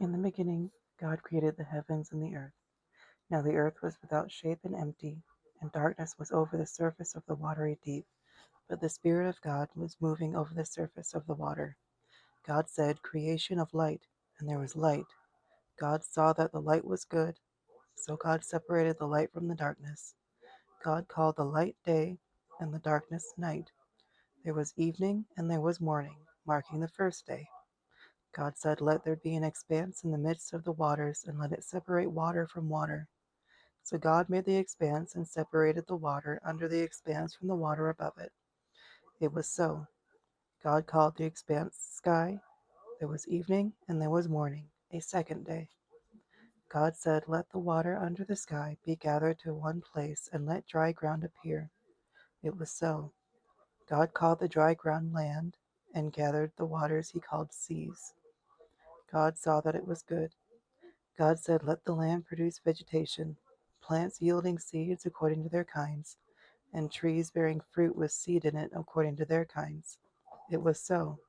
In the beginning, God created the heavens and the earth. Now the earth was without shape and empty, and darkness was over the surface of the watery deep. But the Spirit of God was moving over the surface of the water. God said, "Creation of light," and there was light. God saw that the light was good, so God separated the light from the darkness. God called the light day, and the darkness night. There was evening, and there was morning, marking the first day. God said, "Let there be an expanse in the midst of the waters, and let it separate water from water." So God made the expanse and separated the water under the expanse from the water above it. It was so. God called the expanse sky. There was evening, and there was morning, a second day. God said, "Let the water under the sky be gathered to one place, and let dry ground appear." It was so. God called the dry ground land, and gathered the waters he called seas. God saw that it was good. God said, "Let the land produce vegetation, plants yielding seeds according to their kinds, and trees bearing fruit with seed in it according to their kinds." It was so.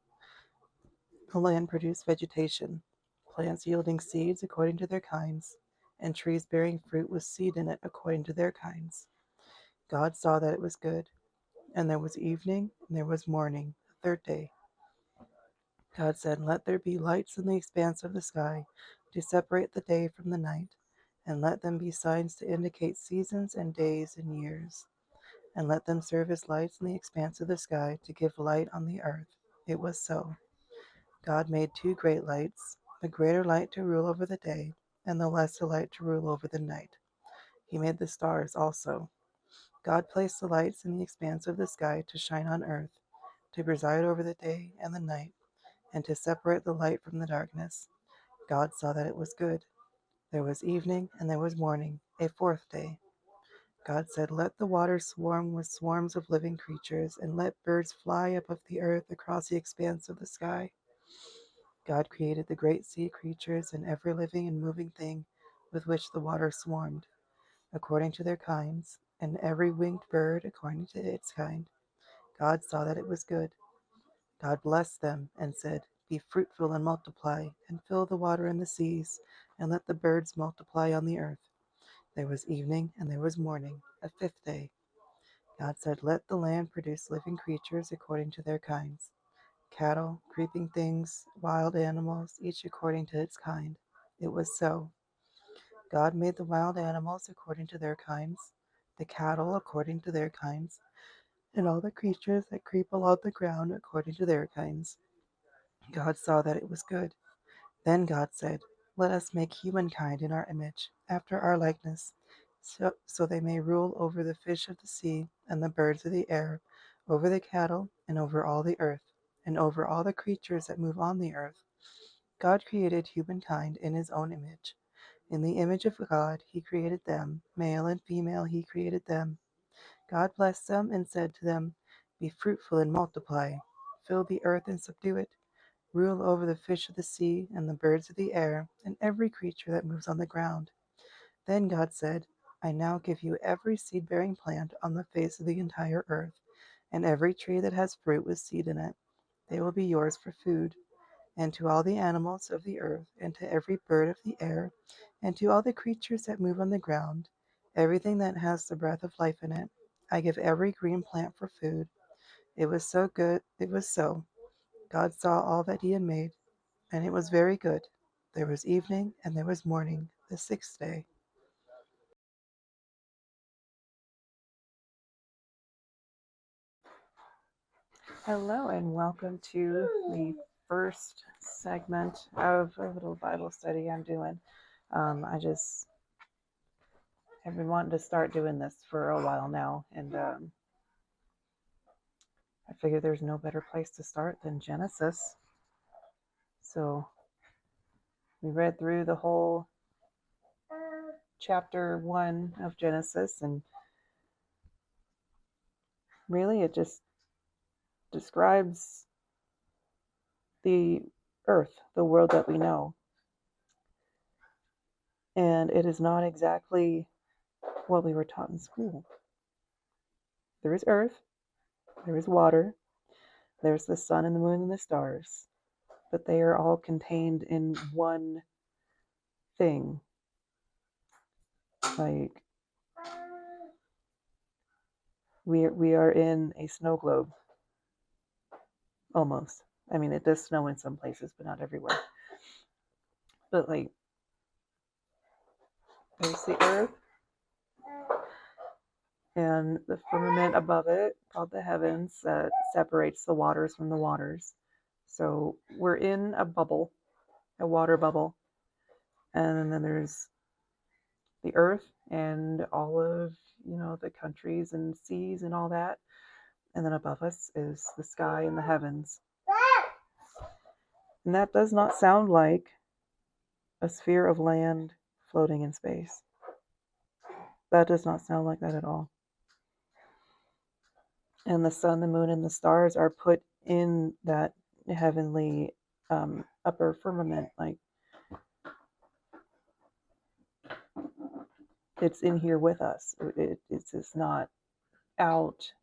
The land produced vegetation, plants yielding seeds according to their kinds, and trees bearing fruit with seed in it according to their kinds. God saw that it was good. And there was evening, and there was morning, the third day. God said, "Let there be lights in the expanse of the sky to separate the day from the night, and let them be signs to indicate seasons and days and years, and let them serve as lights in the expanse of the sky to give light on the earth." It was so. God made two great lights, the greater light to rule over the day, and the lesser light to rule over the night. He made the stars also. God placed the lights in the expanse of the sky to shine on earth, to preside over the day and the night, and to separate the light from the darkness. God saw that it was good. There was evening, and there was morning, a fourth day. God said, "Let the waters swarm with swarms of living creatures, and let birds fly above the earth across the expanse of the sky." God created the great sea creatures and every living and moving thing with which the water swarmed, according to their kinds, and every winged bird according to its kind. God saw that it was good. God blessed them and said, "Be fruitful and multiply, and fill the water in the seas, and let the birds multiply on the earth." There was evening, and there was morning, a fifth day. God said, "Let the land produce living creatures according to their kinds, cattle, creeping things, wild animals, each according to its kind." It was so. God made the wild animals according to their kinds, the cattle according to their kinds, and all the creatures that creep along the ground according to their kinds. God saw that it was good. Then God said, "Let us make humankind in our image, after our likeness, so they may rule over the fish of the sea and the birds of the air, over the cattle, and over all the earth, and over all the creatures that move on the earth." God created humankind in his own image. In the image of God he created them, male and female he created them. God blessed them and said to them, "Be fruitful and multiply, fill the earth and subdue it. Rule over the fish of the sea and the birds of the air and every creature that moves on the ground." Then God said, "I now give you every seed-bearing plant on the face of the entire earth, and every tree that has fruit with seed in it. They will be yours for food. And to all the animals of the earth, and to every bird of the air, and to all the creatures that move on the ground, everything that has the breath of life in it, I give every green plant for food." It was so good, it was so. God saw all that he had made, and it was very good. There was evening, and there was morning, the sixth day. Hello, and welcome to the first segment of a little Bible study I'm doing. I've been wanting to start doing this for a while now, and I figure there's no better place to start than Genesis. So we read through the whole chapter 1 of Genesis, and really it just describes the earth, the world that we know. And it is not exactly what we were taught in school. There is earth, there is water, there's the sun and the moon and the stars, but they are all contained in one thing. Like, we are in a snow globe, almost. I mean, it does snow in some places, but not everywhere. But like, there's the earth and the firmament above it, called the heavens, that separates the waters from the waters. So we're in a bubble, a water bubble, and then there's the earth and all of, the countries and seas and all that. And then above us is the sky and the heavens. And that does not sound like a sphere of land floating in space. That does not sound like that at all. And the sun, the moon, and the stars are put in that heavenly upper firmament. Like, it's in here with us. It's just not out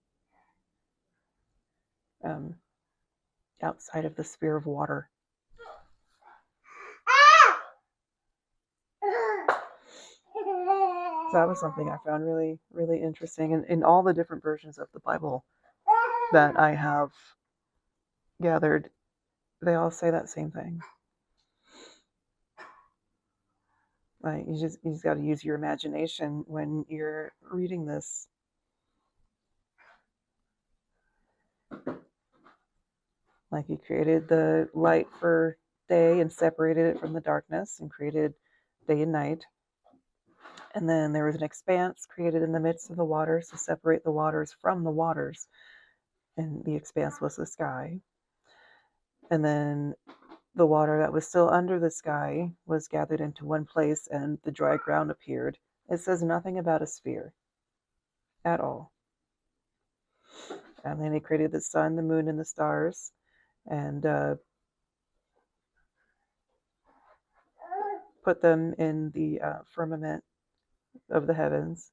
outside of the sphere of water. So that was something I found really, really interesting. And in all the different versions of the Bible that I have gathered, they all say that same thing. Like, you just got to use your imagination when you're reading this. Like, he created the light for day and separated it from the darkness and created day and night. And then there was an expanse created in the midst of the waters to separate the waters from the waters. And the expanse was the sky. And then the water that was still under the sky was gathered into one place, and the dry ground appeared. It says nothing about a sphere at all. And then he created the sun, the moon, and the stars, and put them in the firmament of the heavens,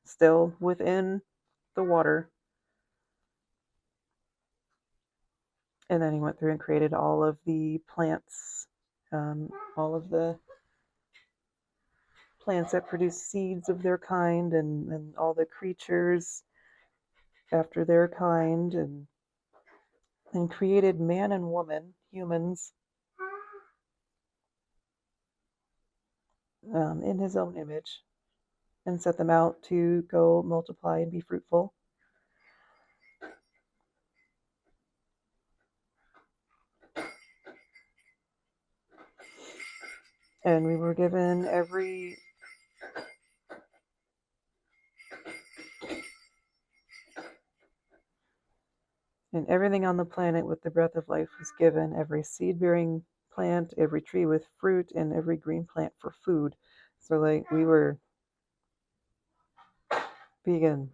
still within the water. And then he went through and created all of the plants, all of the plants that produce seeds of their kind, and all the creatures after their kind, and created man and woman, humans, in his own image, and set them out to go multiply and be fruitful. And we were given everything on the planet with the breath of life was given, every seed-bearing plant, every tree with fruit, and every green plant for food. So, like, we were vegan.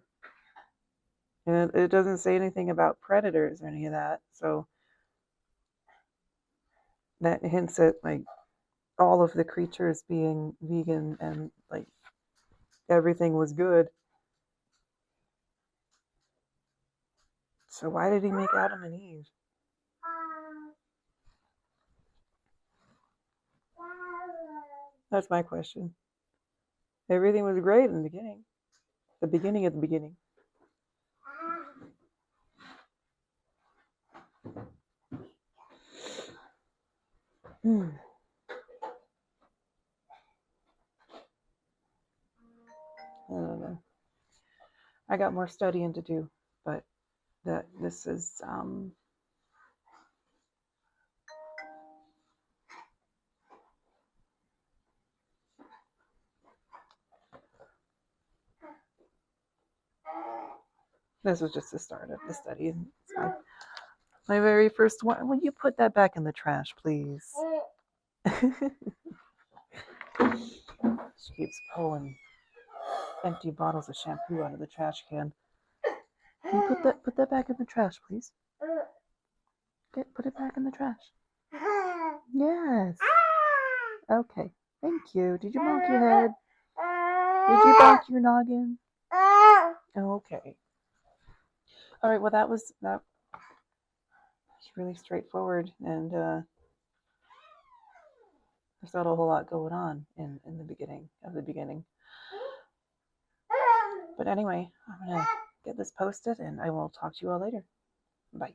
And it doesn't say anything about predators or any of that. So that hints at, like, all of the creatures being vegan, and, like, everything was good. So why did he make Adam and Eve? That's my question. Everything was great in the beginning. The beginning of the beginning. I don't know. I got more studying to do, but this is this was just the start of the study. So my very first one. Will you put that back in the trash, please? She keeps pulling empty bottles of shampoo out of the trash can. Can you put that back in the trash, please? Put it back in the trash. Yes. Okay. Thank you. Did you bonk your head? Did you bonk your noggin? Okay. All right. Well, that was really straightforward, and There's not a whole lot going on in the beginning of the beginning. But anyway, I'm going to get this posted and I will talk to you all later. Bye.